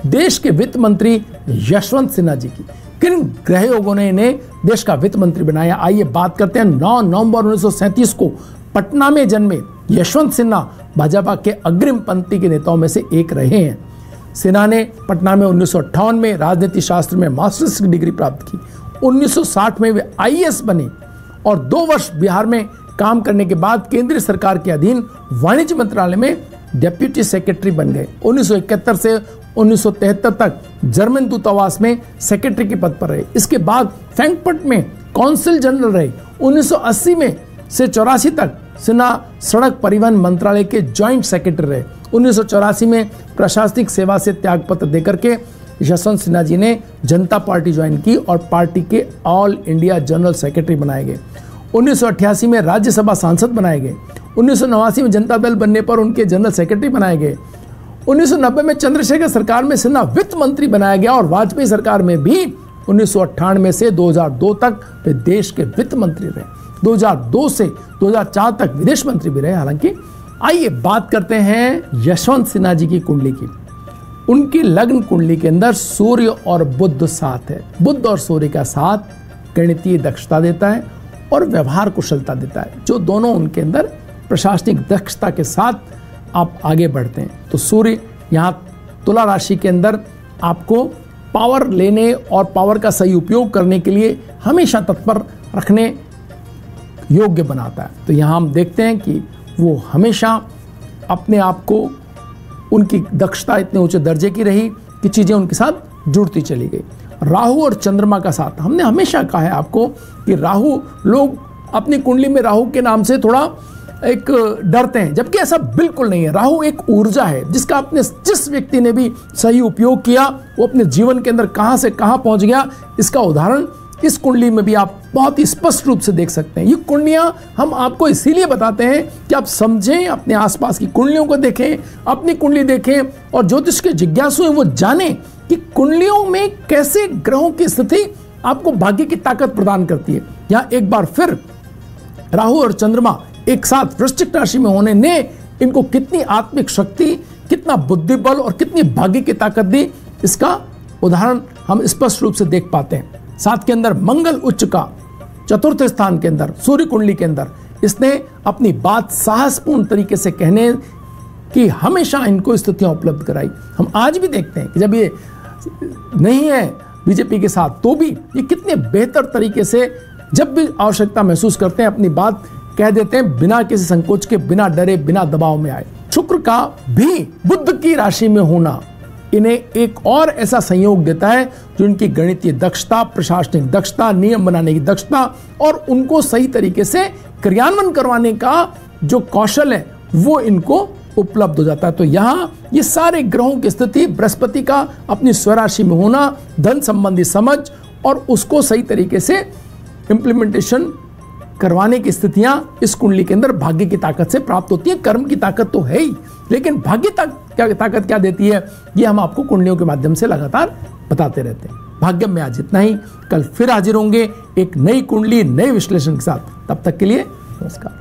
देश के वित्त मंत्री यशवंत सिन्हा जी की। किन ग्रह योगों ने इन्हें देश का वित्त मंत्री बनाया? आइए बात करते हैं। 9 नवंबर 1937 को पटना में जन्मे यशवंत सिन्हा भाजपा के अग्रिम पंक्ति के नेताओं में से एक रहे हैं। सिन्हा ने पटना में 1958 में राजनीति शास्त्र में मास्टर्स की डिग्री प्राप्त की। 1960 में वे आईएएस बने और 2 वर्ष बिहार में काम करने के बाद केंद्रीय सरकार के अधीन वाणिज्य मंत्रालय में डेप्यूटी सेक्रेटरी बन गए। 1971 से 1973 तक जर्मन दूतावास में सेक्रेटरी के पद पर रहे। इसके बाद फ्रैंकफर्ट में कौंसिल जनरल रहे। 1980 में से 84 तक सिन्हा सड़क परिवहन मंत्रालय के जॉइंट सेक्रेटरी रहे। 1984 में प्रशासनिक सेवा से त्यागपत्र देकर के यशवंत सिन्हा जी ने जनता पार्टी ज्वाइन की और पार्टी के ऑल इंडिया जनरल सेक्रेटरी बनाए गए। 1988 में राज्यसभा सांसद बनाए गए। 1989 में जनता दल बनने पर उनके जनरल सेक्रेटरी बनाए गए। 1990 में चंद्रशेखर सरकार में सिन्हा वित्त मंत्री बनाया गया और वाजपेयी सरकार में भी 1998 से 2002 तक वे देश के वित्त मंत्री रहे। 2002 से 2004 तक विदेश मंत्री भी रहे। हालांकि आइए बात करते हैं यशवंत सिन्हा जी की कुंडली की। उनकी लग्न कुंडली के अंदर सूर्य और बुध साथ है। बुध और सूर्य का साथ गणितीय दक्षता देता है और व्यवहार कुशलता देता है, जो दोनों उनके अंदर प्रशासनिक दक्षता के साथ आप आगे बढ़ते हैं। तो सूर्य यहाँ तुला राशि के अंदर आपको पावर लेने और पावर का सही उपयोग करने के लिए हमेशा तत्पर रखने योग्य बनाता है। तो यहाँ हम देखते हैं कि वो हमेशा अपने आप को, उनकी दक्षता इतने ऊंचे दर्जे की रही कि चीज़ें उनके साथ जुड़ती चली गई। राहु और चंद्रमा का साथ, हमने हमेशा कहा है आपको कि राहु, लोग अपनी कुंडली में राहु के नाम से थोड़ा एक डरते हैं, जबकि ऐसा बिल्कुल नहीं है। राहु एक ऊर्जा है जिसका अपने जिस व्यक्ति ने भी सही उपयोग किया वो अपने जीवन के अंदर कहां से कहां पहुंच गया। इसका उदाहरण इस कुंडली में भी आप बहुत ही स्पष्ट रूप से देख सकते हैं। ये कुंडलियां हम आपको इसीलिए बताते हैं कि आप समझें, अपने आसपास की कुंडलियों को देखें, अपनी कुंडली देखें और ज्योतिष के जिज्ञासु हैं वो जानें कि कुंडलियों में कैसे ग्रहों की स्थिति आपको भाग्य की ताकत प्रदान करती है। यहाँ एक बार फिर राहु और चंद्रमा एक साथ वृश्चिक राशि में होने ने इनको कितनी आत्मिक शक्ति, कितना बुद्धि बल और कितनी भाग्य की ताकत दी, इसका उदाहरण हम स्पष्ट रूप से देख पाते हैं। साथ के अंदर मंगल उच्च का चतुर्थ स्थान के अंदर सूर्य कुंडली के अंदर इसने अपनी बात साहसपूर्ण तरीके से कहने की हमेशा इनको स्थितियां उपलब्ध कराई। हम आज भी देखते हैं कि जब ये नहीं है बीजेपी के साथ तो भी ये कितने बेहतर तरीके से जब भी आवश्यकता महसूस करते हैं अपनी बात कह देते हैं, बिना किसी संकोच के, बिना डरे, बिना दबाव में आए। शुक्र का भी बुध की राशि में होना इन्हें एक और ऐसा संयोग देता है जो इनकी गणितीय दक्षता, प्रशासनिक दक्षता, नियम बनाने की दक्षता और उनको सही तरीके से क्रियान्वयन करवाने का जो कौशल है वो इनको उपलब्ध हो जाता है। तो यहाँ ये सारे ग्रहों की स्थिति, बृहस्पति का अपनी स्वराशि में होना, धन संबंधी समझ और उसको सही तरीके से इम्प्लीमेंटेशन करवाने की स्थितियां इस कुंडली के अंदर भाग्य की ताकत से प्राप्त होती है। कर्म की ताकत तो है ही, लेकिन भाग्य ताकत क्या देती है ये हम आपको कुंडलियों के माध्यम से लगातार बताते रहते हैं। भाग्य में आज इतना ही, कल फिर हाजिर होंगे एक नई कुंडली, नए विश्लेषण के साथ। तब तक के लिए नमस्कार।